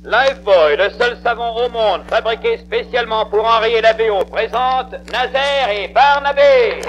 Lifebuoy, le seul savon au monde fabriqué spécialement pour enrayer la BO, présente Nazaire et Barnabé.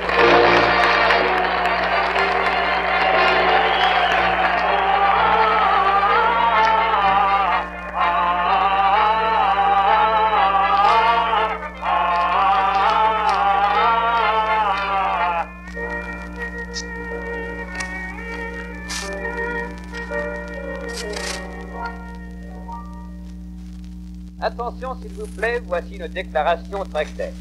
Attention, s'il vous plaît, voici une déclaration très claire.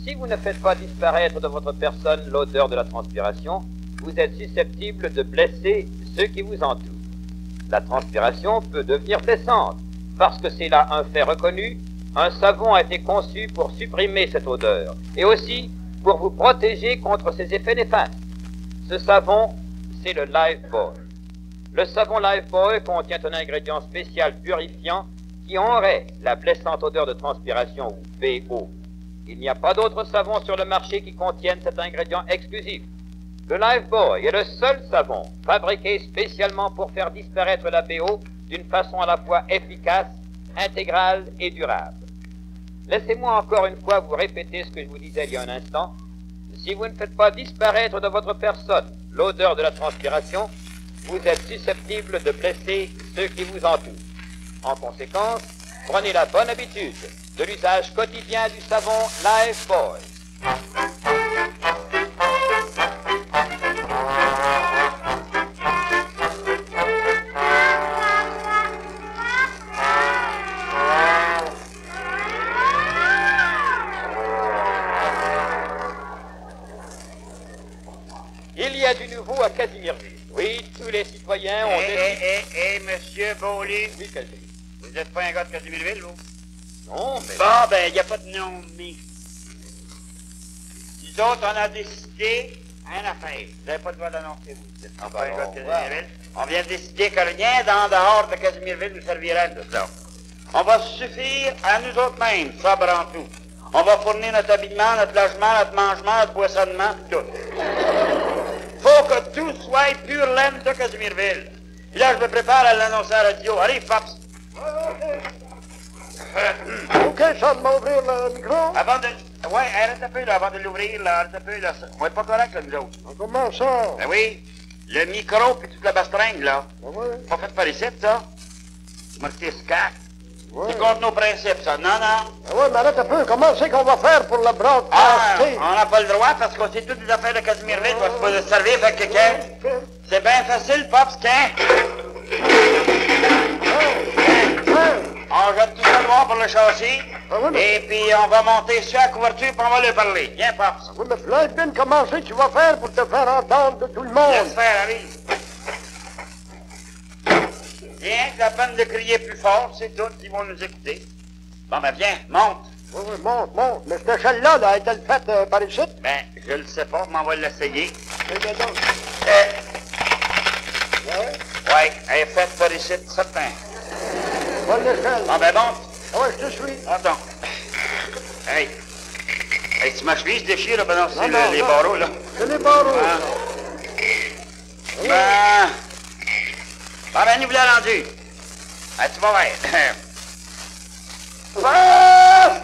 Si vous ne faites pas disparaître de votre personne l'odeur de la transpiration, vous êtes susceptible de blesser ceux qui vous entourent. La transpiration peut devenir blessante, parce que c'est là un fait reconnu. Un savon a été conçu pour supprimer cette odeur, et aussi pour vous protéger contre ses effets néfastes. Ce savon, c'est le Lifebuoy. Le savon Lifebuoy contient un ingrédient spécial purifiant qui enraie la blessante odeur de transpiration ou BO. Il n'y a pas d'autre savon sur le marché qui contienne cet ingrédient exclusif. Le Lifebuoy est le seul savon fabriqué spécialement pour faire disparaître la BO d'une façon à la fois efficace, intégrale et durable. Laissez-moi encore une fois vous répéter ce que je vous disais il y a un instant. Si vous ne faites pas disparaître de votre personne l'odeur de la transpiration, vous êtes susceptible de blesser ceux qui vous entourent. En conséquence, prenez la bonne habitude de l'usage quotidien du savon Lifebuoy. Il y a du nouveau à Casimirville. Oui, tous les citoyens ont décidé... Monsieur Beaulieu. Oui, Calvi. Vous n'êtes pas un gars de Casimirville, vous? Non, mais... Bon, ben, il n'y a pas de nom, mais... Nous autres, on a décidé une affaire. Vous n'avez pas le droit d'annoncer, vous. Vous n'êtes pas un gars de Casimirville. On vient de décider que rien d'en dehors de Casimirville nous servirait de ça. On va suffire à nous autres mêmes, sobre en tout. On va fournir notre habillement, notre logement, notre mangement, notre boissonnement, tout. Faut que tout soit pur laine de Casimirville. Puis là, je me prépare à l'annoncer à la radio. Arrive, Pops. OK, ça va m'ouvrir le micro. Avant de... Ouais, arrête un peu, là, avant de l'ouvrir, là, arrête un peu, là. On est pas correct, là, nous autres. Comment ça? Ben oui, le micro puis toute la bastringue, là. Ben oui. Pas fait par ici, ça. Marqué SCAC. Oui. C'est contre nos principes, ça. Non, non. Ben oui, mais arrête un peu. Comment c'est qu'on va faire pour le broadcast? Ah, on n'a pas le droit parce qu'on sait toutes les affaires de Casimirville. On va se poser de servir avec quelqu'un. C'est bien facile, Pops, tiens. On jette tout ça noir pour le châssis. Ah oui, mais... Et puis on va monter sur la couverture pour on va lui parler. Viens, Pops. Oui, mais Flaipin, comment c'est que tu vas faire pour te faire entendre de tout le monde? Laisse faire, arrive. Viens, c'est la peine de crier plus fort, c'est tout, ils vont nous écouter. Bon, ben viens, monte. Oui, oui, monte, monte. Mais cette échelle-là, là, est-elle faite par ici? Ben, je le sais pas, mais on va l'essayer. Eh bien donc. Ouais, elle est faite par ici, certain. Bonne échelle. Bon, ben monte. Ah ouais, je te suis. Attends. Hey. Hey, si ma chemise déchire, là, ben non, c'est Non, les non. barreaux, là. C'est les barreaux. Ah. Ben... Bon, ben, nous voilà rendus. Ah, tu vas voir.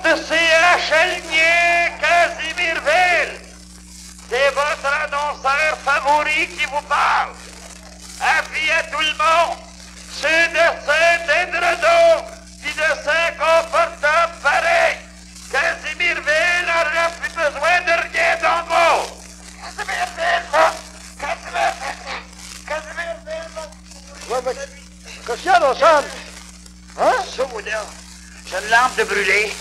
Poste CHLier Casimirville. C'est votre annonceur favori qui vous parle. Avis à tout le monde. Ceux de Saint-Édredon, puis de Saint-Confortable, pareil. Casimirville n'aura plus besoin de rien d'en gros. Casimirville, Ouais, mais... Qu'est-ce qu'il y a, là, Sam? Hein? Soudain, j'ai une lampe de brûler.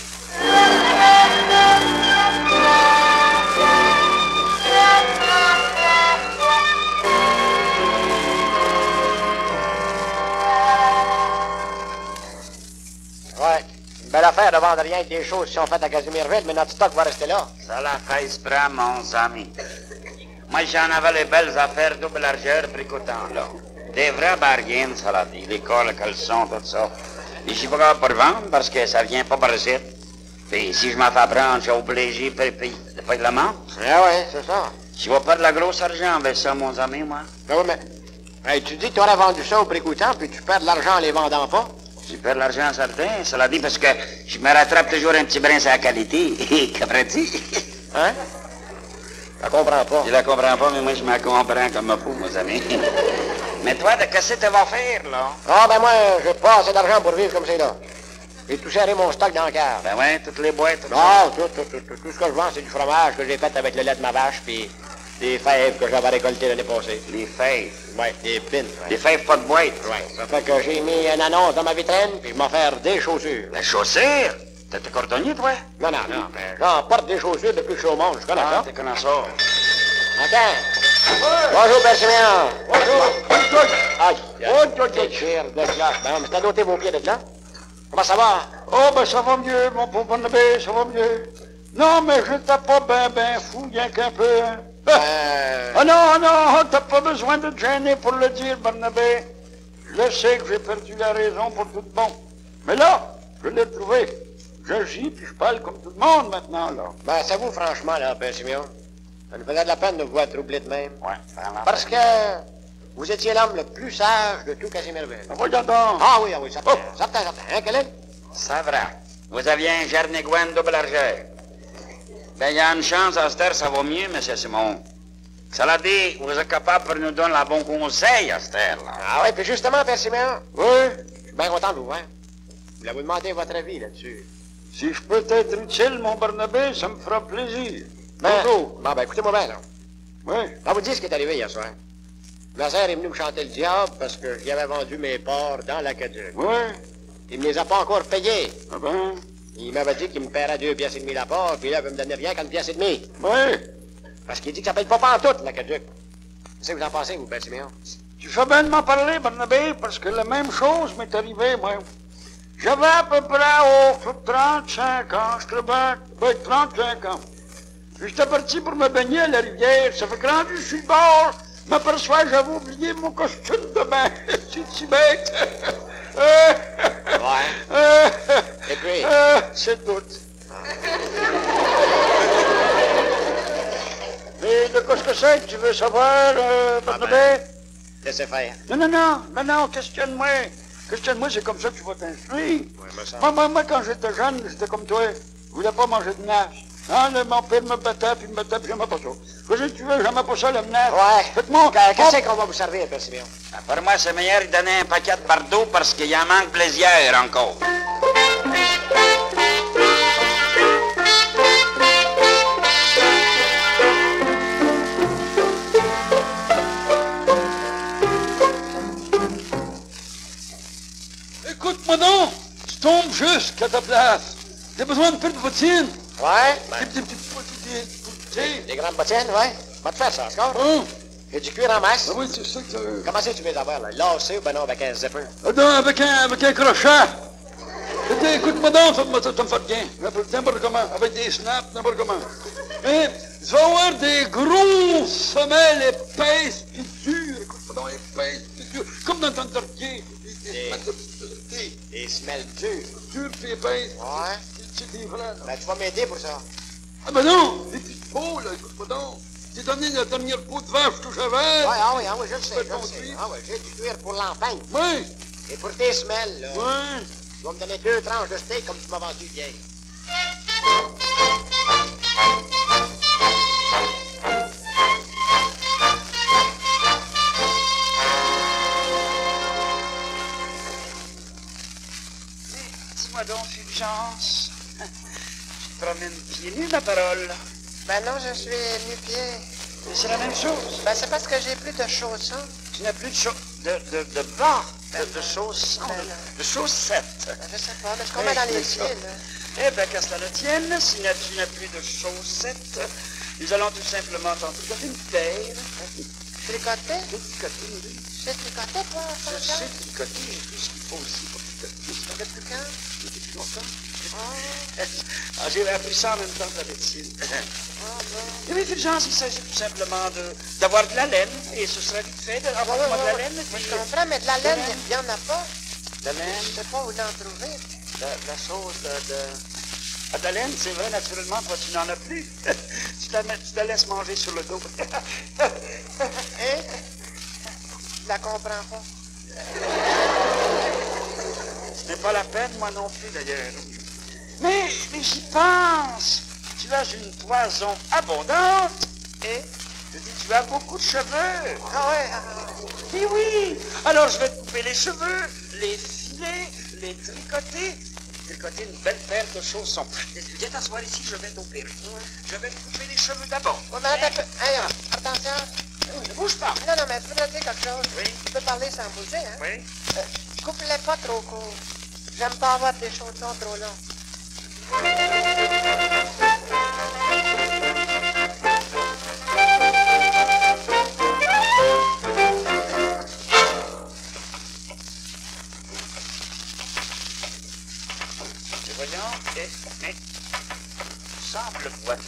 Ouais. Une belle affaire de vendre rien que des choses qui sont faites à Casimirville, mais notre stock va rester là. Ça la fait prend, mon ami. Moi, j'en avais les belles affaires double largeur tricotant, là. Des vrais bargains, ça l'a dit. Les cols, les caleçons, tout ça. Et je suis pas capable pour vendre parce que ça vient pas par ici. Puis si je m'en fais prendre, j'ai obligé de payer de l'amende. Ah ouais, c'est ça. Je vais perdre la grosse argent avec ça, mon ami, moi. Ben oui, mais... Hey, tu dis que tu aurais vendu ça au prix coûtant, puis tu perds de l'argent en les vendant pas? J'ai perdu l'argent certain, cela dit, parce que je me rattrape toujours un petit brin sur la qualité. Comprends-tu? Hein? Je la comprends pas. Je la comprends pas, mais moi, je me comprends comme un fou, mes amis. Mais toi, de qu'est-ce que tu vas faire, là? Ah, ben moi, j'ai pas assez d'argent pour vivre comme c'est là. J'ai tout serré mon stock dans le cave. Ben ouais, toutes les boîtes, tout ça. Non, tout ce que je vends, c'est du fromage que j'ai fait avec le lait de ma vache, puis des fèves que j'avais récoltées l'année passée. Les fèves. Ouais, des pins. Les fèves, pas de boîte. Ouais, ça fait que j'ai mis une annonce dans ma vitrine, puis je m'en faire des chaussures. Les chaussures? T'es cordonnier, toi? Non, mais j'en porte des chaussures depuis que je suis au monde, je connais Ah, ça. t'es connaisseur. OK. Bonjour, Père Siméon. Bonjour. Aïe, quel chire de cloche. Ben, mais c'est à doter vos pieds de là. Comment ça va? Oh, ben ça va mieux, mon pauvre Barnabé, ça va mieux. Non, mais je t'ai pas ben fou, rien qu'un peu. Hein. Ah non, t'as pas besoin de te gêner pour le dire, Barnabé. Je sais que j'ai perdu la raison pour tout bon. Mais là, je l'ai trouvé. J'agis puis je parle comme tout le monde maintenant, là. Ben, c'est vous, franchement, là, Père Siméon. Ça nous faisait de la peine de vous voir troubler de même. Ouais, vraiment. Parce que vous étiez l'homme le plus sage de tout Casimirville. Voyons donc. Ah oui, certain, certain. Hein, Kellen? C'est vrai. Vous aviez un Jernigouin double argent. Ben, il y a une chance, à cette heure, ça va mieux, M. Simon. Cela dit, vous êtes capable de nous donner la bon conseil à cette heure, là. Ah oui, puis justement, Père Siméon, Oui, je suis bien content de vous voir. Je voulais vous demander votre avis là-dessus. si je peux t'être utile, mon Barnabé, ça me fera plaisir. Ben, Bonjour. bon, ben, écoutez-moi bien, là. Oui. Je vais vous dire ce qui est arrivé hier soir. Nazaire est venu me chanter le diable parce que j'y avais vendu mes porcs dans l'Acadie. Oui. Il me les a pas encore payés. Ah ben. Il m'avait dit qu'il me paierait 2 pièces et demie la part, puis là, il veut me donner rien qu'une pièce et demie. Oui. Parce qu'il dit que ça paye pas pantoute, l'Acadie. Qu'est-ce que vous en pensez, vous, Père Siméon? Tu fais bien de m'en parler, Barnabé, parce que la même chose m'est arrivée, moi. J'avais à peu près 35 ans, je travaille, 35 ans. Puis j'étais parti pour me baigner à la rivière. Ça fait que rendu sur le bord, je m'aperçois que j'avais oublié mon costume de bain. C'est si bête. Ouais. Et puis? C'est tout. Mais de quoi ce que c'est que tu veux savoir, Barnabé? Laissez faire. Non, questionne-moi. Questionne-moi, c'est comme ça que tu vas t'instruire. Moi, quand j'étais jeune, j'étais comme toi. Je voulais pas manger de nasse. Hein, mon père me battait, puis j'aimais pas ça. Qu'est-ce que tu veux, j'aimais pas ça, le menace. Ouais. Faites-moi... Qu'est-ce qu'on va vous servir, Père Siméon? Pour moi, c'est meilleur de donner un paquet de Bordeaux parce qu'il y en manque plaisir encore. Écoute-moi donc, tu tombes juste à ta place. T'as besoin de plus de bottines? Ouais. Des petites... Des grandes bottines, ouais. Va te faire ça, encore. Hein? Et du cuir en masse. Ah oui, c'est ça que... Comment c'est que tu veux les avoir, là? Lassé ou ben non, avec un zipper? Non, avec un crochet. Écoute-moi donc, ça me fait bien. N'importe comment, avec des snaps, n'importe comment. Et tu vas avoir des grosses semelles épaisses et dures. Écoute-moi donc, épaisses et dures. Comme dans ton tortier. Des semelles dures. Dures puis épaisses. Ouais. C'est des vrais, là. Ben, tu vas m'aider pour ça. Ah ben non, des petites peaux, là, écoute-moi donc. J'ai donné la dernière peau de vache que j'avais. Ouais, ah oui, je le sais, Fais je ton le sais. cuir. Ah oui, j'ai du cuir pour l'empagne. Oui, Et pour tes semelles, là, oui. tu vas me donner 2 tranches de steak comme tu m'as vendu hier. Dis-moi donc, Fulgence. Tu te promènes pieds nus, ma parole. Ben non, je suis nu-pied. Mais c'est la même chose. Ben c'est parce que j'ai plus de chaussons. Tu n'as plus de bas, de chaussettes. De chaussettes. Ben, je sais pas, mais ce qu'on met dans les pieds, là. Eh bien, qu'à cela ne tienne, si tu n'as plus de chaussettes, nous allons tout simplement t'en tricoter une paire. Tricoter? Tricoter, oui. Tu sais tricoter, toi, Je François? sais tricoter, j'ai tout ce qu'il faut aussi pour tricoter. Depuis quand? Depuis longtemps. Ah, Ah, j'ai appris ça en même temps que la médecine. bon. Et oui, Fulgence, il s'agit tout simplement d'avoir de la laine, et ce sera vite fait d'avoir de la laine. Moi, Puis, je comprends, mais de la laine, il n'y en a pas. de la laine, Je sais pas où l'en trouver. la sauce de la laine, c'est vrai, naturellement, toi, tu n'en as plus. tu te la laisses manger sur le dos. Hein? Je la comprends pas. Ce n'est pas la peine, moi non plus d'ailleurs. Mais j'y pense. Tu as une toison abondante et je dis, tu as beaucoup de cheveux. Ah ouais, Eh oui. Alors je vais te couper les cheveux, les filer, les tricoter une belle paire de chaussons. Viens t'asseoir ici, je vais t'opérer. Je vais te couper les cheveux d'abord. ouais, mais attends un peu. Hey, attention. Ne bouge pas. Non, mais tu peux te dire quelque chose. Oui. Tu peux parler sans bouger, hein? Oui. Coupe-les pas trop court. J'aime pas avoir des chaussons trop longs. Voyons, semble boiter.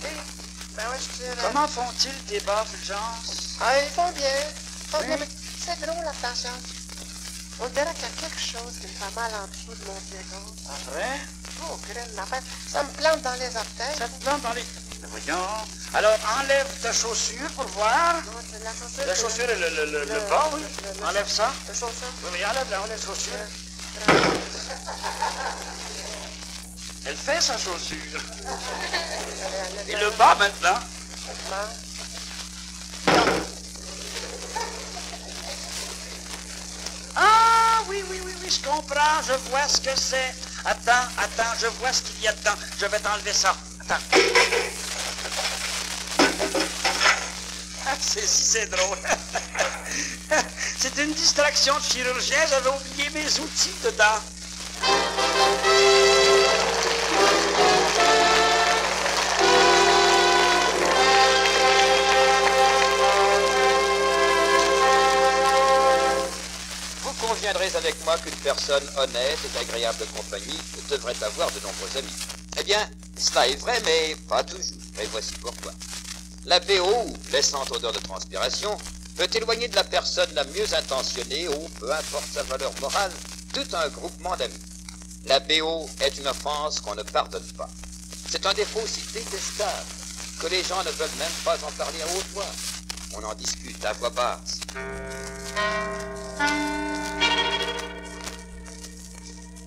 Ben ouais, je dirais. Comment font-ils tes bas, Fulgence? Ah, ils font bien. Ils font bien, Oui. mais c'est drôle, attention. On dirait qu'il y a quelque chose qui me fait mal en dessous de mon pied gauche. Ah, vrai? Oh, crème, ma fête. Ça me plante dans les orteils. Ça te plante dans les... Voyons. Alors, enlève ta chaussure pour voir. Non, c'est la chaussure. La chaussure et le bas, oui. Enlève ça. La chaussure. Oui, enlève la chaussure. Elle fait sa chaussure. Et le bas, maintenant. Ah, oui, je comprends. Je vois ce que c'est. Attends, je vois ce qu'il y a dedans. Je vais t'enlever ça. Attends. Ah, c'est drôle. C'est une distraction de chirurgien. J'avais oublié mes outils dedans. Vous conviendrez avec moi qu'une personne honnête et d'agréable compagnie devrait avoir de nombreux amis. Eh bien, cela est vrai, mais pas toujours. Et voici pourquoi. La BO, laissante odeur de transpiration, peut éloigner de la personne la mieux intentionnée ou, peu importe sa valeur morale, tout un groupement d'amis. La BO est une offense qu'on ne pardonne pas. C'est un défaut si détestable que les gens ne veulent même pas en parler à haute voix. On en discute à voix basse.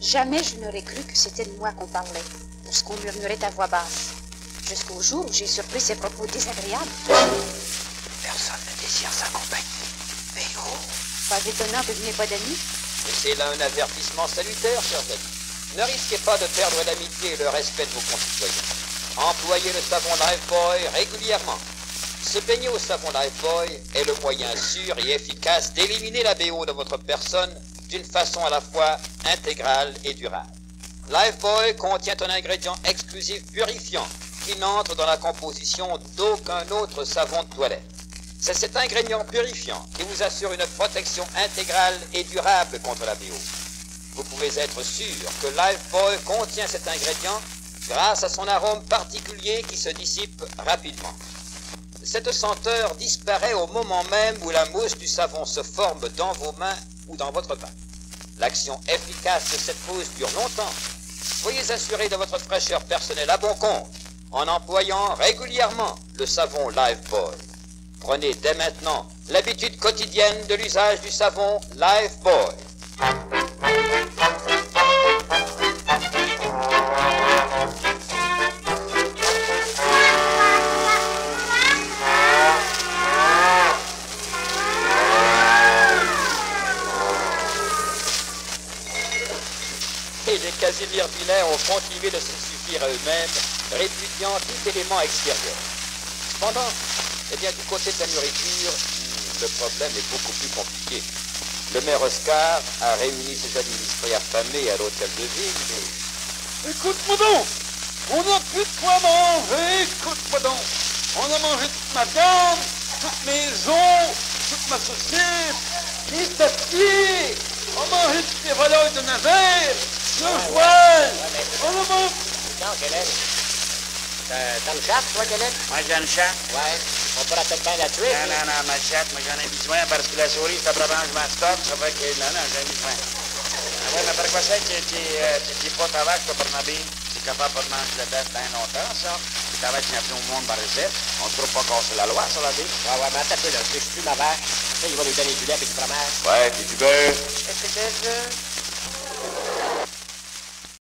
Jamais je n'aurais cru que c'était de moi qu'on parlait, lorsqu'on murmurait à voix basse, jusqu'au jour où j'ai surpris ces propos désagréables. Personne ne désire sa compagnie. BO. Pas étonnant que je n'ai pas d'amis. Et c'est là un avertissement salutaire, chers amis. Ne risquez pas de perdre l'amitié et le respect de vos concitoyens. Employez le savon Lifebuoy régulièrement. Se baigner au savon Lifebuoy est le moyen sûr et efficace d'éliminer la BO de votre personne d'une façon à la fois intégrale et durable. Lifebuoy contient un ingrédient exclusif purifiant qui n'entre dans la composition d'aucun autre savon de toilette. C'est cet ingrédient purifiant qui vous assure une protection intégrale et durable contre la BO. Vous pouvez être sûr que Lifebuoy contient cet ingrédient grâce à son arôme particulier qui se dissipe rapidement. Cette senteur disparaît au moment même où la mousse du savon se forme dans vos mains ou dans votre bain. L'action efficace de cette mousse dure longtemps. Soyez assuré de votre fraîcheur personnelle à bon compte en employant régulièrement le savon Lifebuoy. Prenez dès maintenant l'habitude quotidienne de l'usage du savon Lifebuoy. Et les Casimir Binet ont continué de se suffire à eux-mêmes, répudiant tout élément extérieur. Cependant, eh bien, du côté de la nourriture, le problème est beaucoup plus compliqué. Le maire Oscar a réuni ses administrés affamés à l'hôtel de ville et... Écoute-moi donc! On n'a plus de quoi manger! Écoute-moi donc! On a mangé toute ma viande, toutes mes os, toute ma saucisse, les papiers! On a mangé toutes les volailles de navire, le voile! On a mangé... Non, Galen. T'as une chatte, toi, Galen? Moi, j'ai une chatte. Ouais. On pourra peut-être bien la tuer. Non, ma chatte, moi, j'en ai besoin parce que la souris, ça prend je m'en stoppe, ça fait que... Non, j'en ai besoin. Ah ouais, mais par quoi c'est que tu pas ta vache, toi, Barnabé? Tu es capable de manger la bête bien longtemps, ça? Tu ta vache, il n'y a plus au monde par recette. On ne trouve pas casser la loi, ça, la vie. Ouais, mais attends un peu, là. Je tue ma vache. Ça, il va lui donner du lait et du fromage. Ouais, puis du beurre. Est-ce que c'est